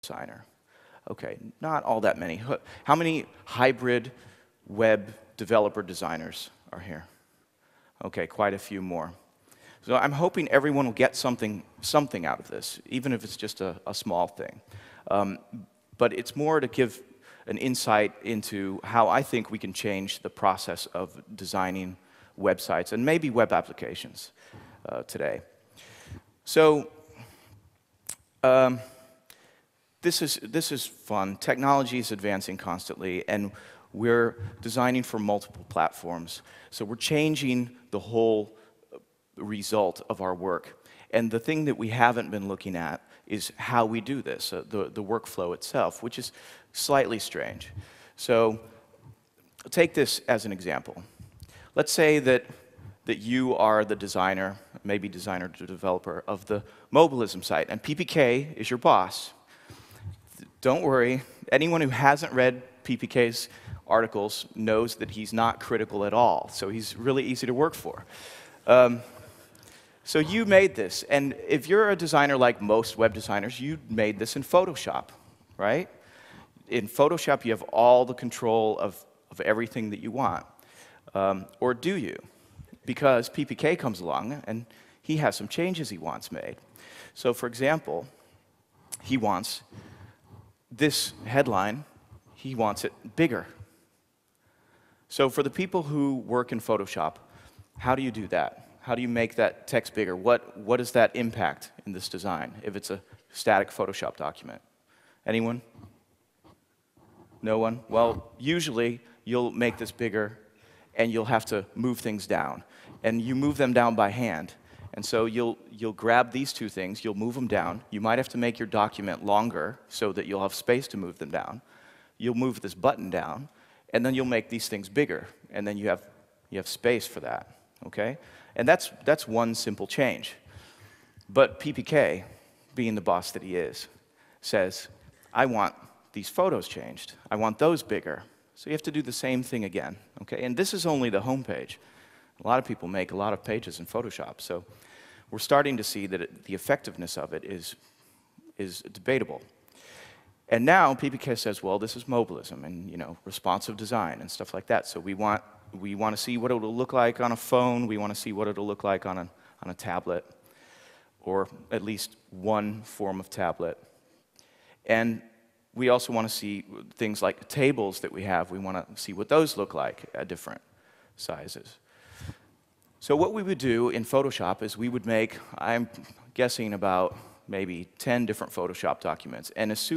designer. Okay, not all that many. How many hybrid web developer designers are here? Okay, quite a few more. So I'm hoping everyone will get something out of this, even if it's just a small thing. But it's more to give an insight into how I think we can change the process of designing websites and maybe web applications today. So this is fun. Technology is advancing constantly, and we're designing for multiple platforms. So we're changing the whole result of our work. And the thing that we haven't been looking at is how we do this, the workflow itself, which is slightly strange. So take this as an example. Let's say that you are the designer, maybe designer to developer, of the Mobilism site, and PPK is your boss. Don't worry, anyone who hasn't read PPK's articles knows that he's not critical at all, so he's really easy to work for. So you made this, and if you're a designer like most web designers, you made this in Photoshop, right? In Photoshop, you have all the control of everything that you want. Or do you? Because PPK comes along, and he has some changes he wants made. So for example, he wants this headline, he wants it bigger. So for the people who work in Photoshop, how do you do that? How do you make that text bigger? What does that impact in this design if it's a static Photoshop document? Anyone? No one? Well, usually you'll make this bigger and you'll have to move things down. And you move them down by hand. And so you'll grab these two things, you'll move them down. You might have to make your document longer so that you'll have space to move them down. You'll move this button down, and then you'll make these things bigger, and then you have space for that, okay? And that's one simple change. But PPK, being the boss that he is, says, I want these photos changed. I want those bigger. So you have to do the same thing again, okay? And this is only the home page. A lot of people make a lot of pages in Photoshop, so we're starting to see that the effectiveness of it is debatable. And now PPK says, well, this is Mobilism and responsive design and stuff like that. So we want to see what it'll look like on a phone. We want to see what it'll look like on a tablet, or at least one form of tablet. And we also want to see things like tables that we have. We want to see what those look like at different sizes. So what we would do in Photoshop is we would make, I'm guessing, about maybe 10 different Photoshop documents. And as soon